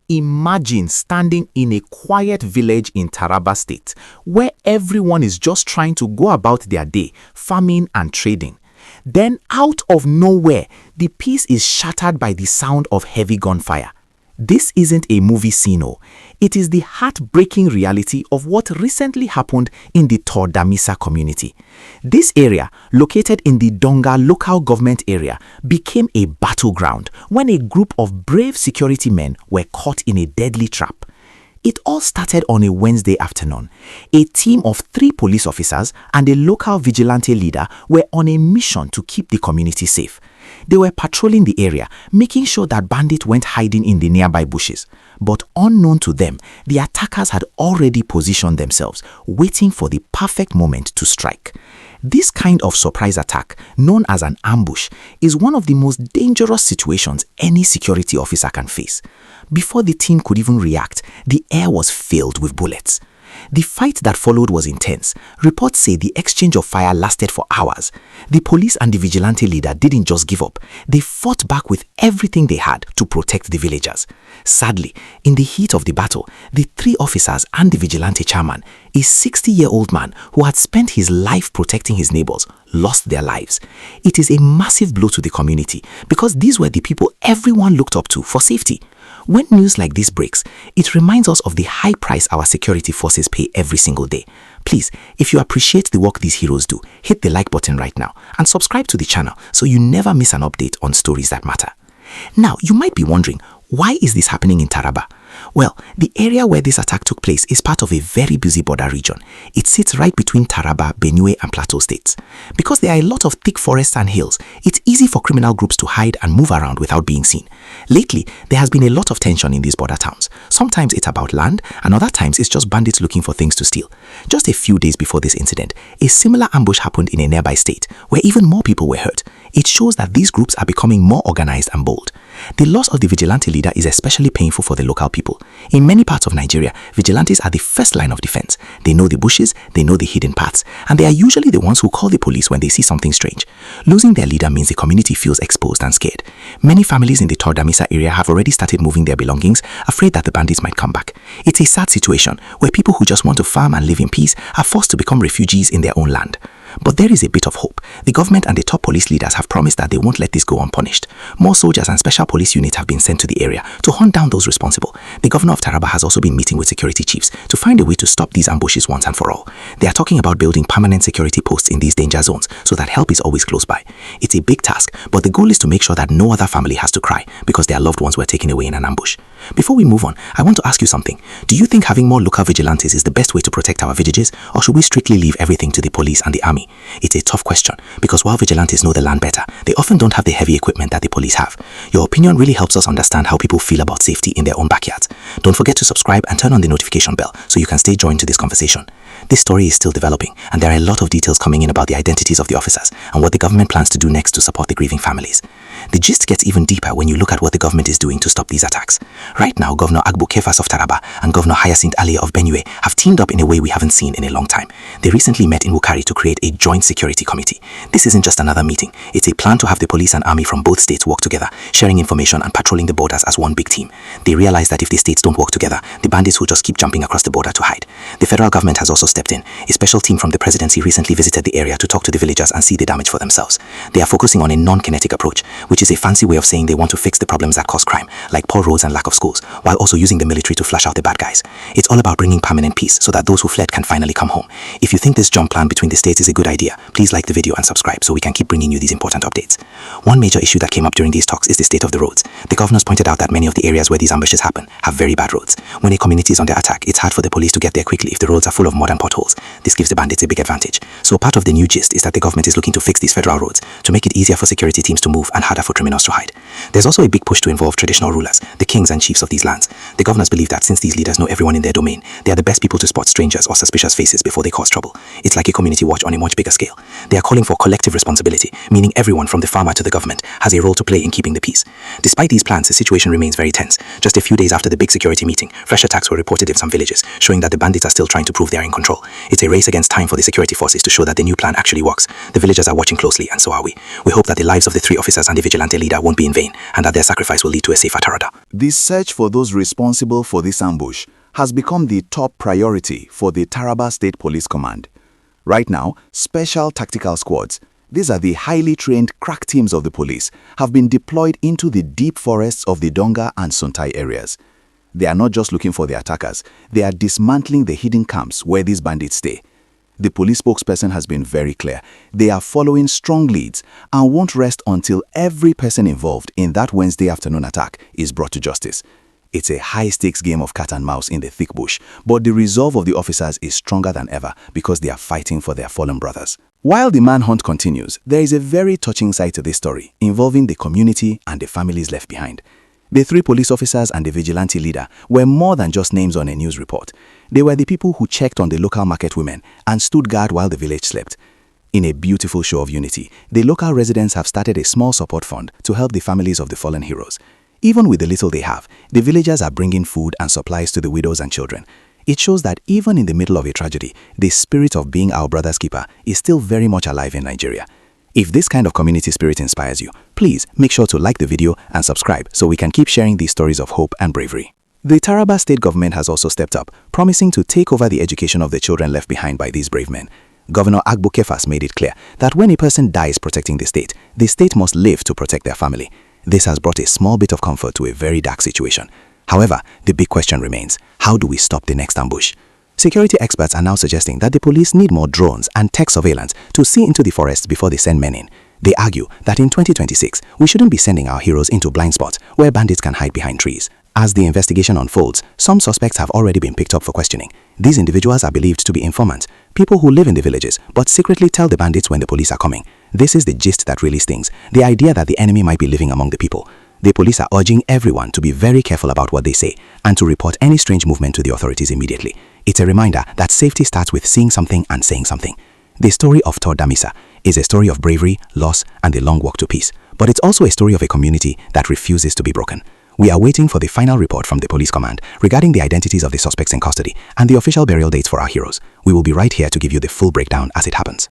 Imagine standing in a quiet village in Taraba State, where everyone is just trying to go about their day, farming and trading. Then, out of nowhere, the peace is shattered by the sound of heavy gunfire. This isn't a movie scene, it is the heartbreaking reality of what recently happened in the Tor-Damisa community. This area, located in the Donga Local Government Area, became a battleground when a group of brave security men were caught in a deadly trap. It all started on a Wednesday afternoon. A team of 3 police officers and a local vigilante leader were on a mission to keep the community safe. They were patrolling the area, making sure that bandits went hiding in the nearby bushes. But unknown to them, the attackers had already positioned themselves, waiting for the perfect moment to strike. This kind of surprise attack, known as an ambush, is one of the most dangerous situations any security officer can face. Before the team could even react, the air was filled with bullets. The fight that followed was intense. Reports say the exchange of fire lasted for hours. The police and the vigilante leader didn't just give up. They fought back with everything they had to protect the villagers. Sadly, in the heat of the battle, the 3 officers and the vigilante chairman, a 60-year-old man who had spent his life protecting his neighbors, lost their lives. It is a massive blow to the community because these were the people everyone looked up to for safety. When news like this breaks, it reminds us of the high price our security forces pay every single day. Please, if you appreciate the work these heroes do, hit the like button right now and subscribe to the channel so you never miss an update on stories that matter. Now, you might be wondering, why is this happening in Taraba? Well, the area where this attack took place is part of a very busy border region. It sits right between Taraba, Benue and Plateau states. Because there are a lot of thick forests and hills, it's easy for criminal groups to hide and move around without being seen. Lately, there has been a lot of tension in these border towns. Sometimes it's about land, and other times it's just bandits looking for things to steal. Just a few days before this incident, a similar ambush happened in a nearby state, where even more people were hurt. It shows that these groups are becoming more organized and bold. The loss of the vigilante leader is especially painful for the local people. In many parts of Nigeria, vigilantes are the first line of defense. They know the bushes, they know the hidden paths, and they are usually the ones who call the police when they see something strange. Losing their leader means the community feels exposed and scared. Many families in the Tor-Damisa area have already started moving their belongings, afraid that the bandits might come back. It's a sad situation where people who just want to farm and live in peace are forced to become refugees in their own land. But there is a bit of hope. The government and the top police leaders have promised that they won't let this go unpunished. More soldiers and special police units have been sent to the area to hunt down those responsible. The governor of Taraba has also been meeting with security chiefs to find a way to stop these ambushes once and for all. They are talking about building permanent security posts in these danger zones so that help is always close by. It's a big task, but the goal is to make sure that no other family has to cry because their loved ones were taken away in an ambush. Before we move on, I want to ask you something. Do you think having more local vigilantes is the best way to protect our villages, or should we strictly leave everything to the police and the army? It's a tough question because while vigilantes know the land better, they often don't have the heavy equipment that the police have. Your opinion really helps us understand how people feel about safety in their own backyards. Don't forget to subscribe and turn on the notification bell so you can stay joined to this conversation. This story is still developing, and there are a lot of details coming in about the identities of the officers and what the government plans to do next to support the grieving families. The gist gets even deeper when you look at what the government is doing to stop these attacks. Right now, Governor Agbo Kefas of Taraba and Governor Hyacinth Ali of Benue have teamed up in a way we haven't seen in a long time. They recently met in Wukari to create a joint security committee. This isn't just another meeting. It's a plan to have the police and army from both states work together, sharing information and patrolling the borders as one big team. They realize that if the states don't work together, the bandits will just keep jumping across the border to hide. The federal government has also stepped in. A special team from the presidency recently visited the area to talk to the villagers and see the damage for themselves. They are focusing on a non-kinetic approach, which is a fancy way of saying they want to fix the problems that cause crime, like poor roads and lack of schools, while also using the military to flush out the bad guys. It's all about bringing permanent peace so that those who fled can finally come home. If you think this joint plan between the states is a good idea, please like the video and subscribe so we can keep bringing you these important updates. One major issue that came up during these talks is the state of the roads. The governors pointed out that many of the areas where these ambushes happen have very bad roads. When a community is under attack, it's hard for the police to get there quickly if the roads are full of mud and potholes. This gives the bandits a big advantage. So part of the new gist is that the government is looking to fix these federal roads to make it easier for security teams to move and harder for criminals to hide. There's also a big push to involve traditional rulers, the kings and chiefs of these lands. The governors believe that since these leaders know everyone in their domain, they are the best people to spot strangers or suspicious faces before they cause trouble. It's like a community watch on a much bigger scale. They are calling for collective responsibility, meaning everyone from the farmer to the government has a role to play in keeping the peace. Despite these plans, the situation remains very tense. Just a few days after the big security meeting, fresh attacks were reported in some villages, showing that the bandits are still trying to prove they are in control. control. It's a race against time for the security forces to show that the new plan actually works. The villagers are watching closely, and so are we. We hope that the lives of the 3 officers and the vigilante leader won't be in vain, and that their sacrifice will lead to a safer Taraba. The search for those responsible for this ambush has become the top priority for the Taraba State Police Command. Right now, special tactical squads, these are the highly trained crack teams of the police, have been deployed into the deep forests of the Donga and Sontai areas. They are not just looking for the attackers, they are dismantling the hidden camps where these bandits stay. The police spokesperson has been very clear. They are following strong leads and won't rest until every person involved in that Wednesday afternoon attack is brought to justice. It's a high-stakes game of cat and mouse in the thick bush, but the resolve of the officers is stronger than ever because they are fighting for their fallen brothers. While the manhunt continues, there is a very touching side to this story involving the community and the families left behind. The 3 police officers and the vigilante leader were more than just names on a news report. They were the people who checked on the local market women and stood guard while the village slept. In a beautiful show of unity, the local residents have started a small support fund to help the families of the fallen heroes. Even with the little they have, the villagers are bringing food and supplies to the widows and children. It shows that even in the middle of a tragedy, the spirit of being our brother's keeper is still very much alive in Nigeria. If this kind of community spirit inspires you, please make sure to like the video and subscribe so we can keep sharing these stories of hope and bravery. The Taraba State government has also stepped up, promising to take over the education of the children left behind by these brave men. Governor Agbo Kefas made it clear that when a person dies protecting the state must live to protect their family. This has brought a small bit of comfort to a very dark situation. However, the big question remains, how do we stop the next ambush? Security experts are now suggesting that the police need more drones and tech surveillance to see into the forests before they send men in. They argue that in 2026, we shouldn't be sending our heroes into blind spots where bandits can hide behind trees. As the investigation unfolds, some suspects have already been picked up for questioning. These individuals are believed to be informants, people who live in the villages but secretly tell the bandits when the police are coming. This is the gist that really stings, the idea that the enemy might be living among the people. The police are urging everyone to be very careful about what they say and to report any strange movement to the authorities immediately. It's a reminder that safety starts with seeing something and saying something. The story of Tor-Damisa is a story of bravery, loss, and the long walk to peace. But it's also a story of a community that refuses to be broken. We are waiting for the final report from the police command regarding the identities of the suspects in custody and the official burial dates for our heroes. We will be right here to give you the full breakdown as it happens.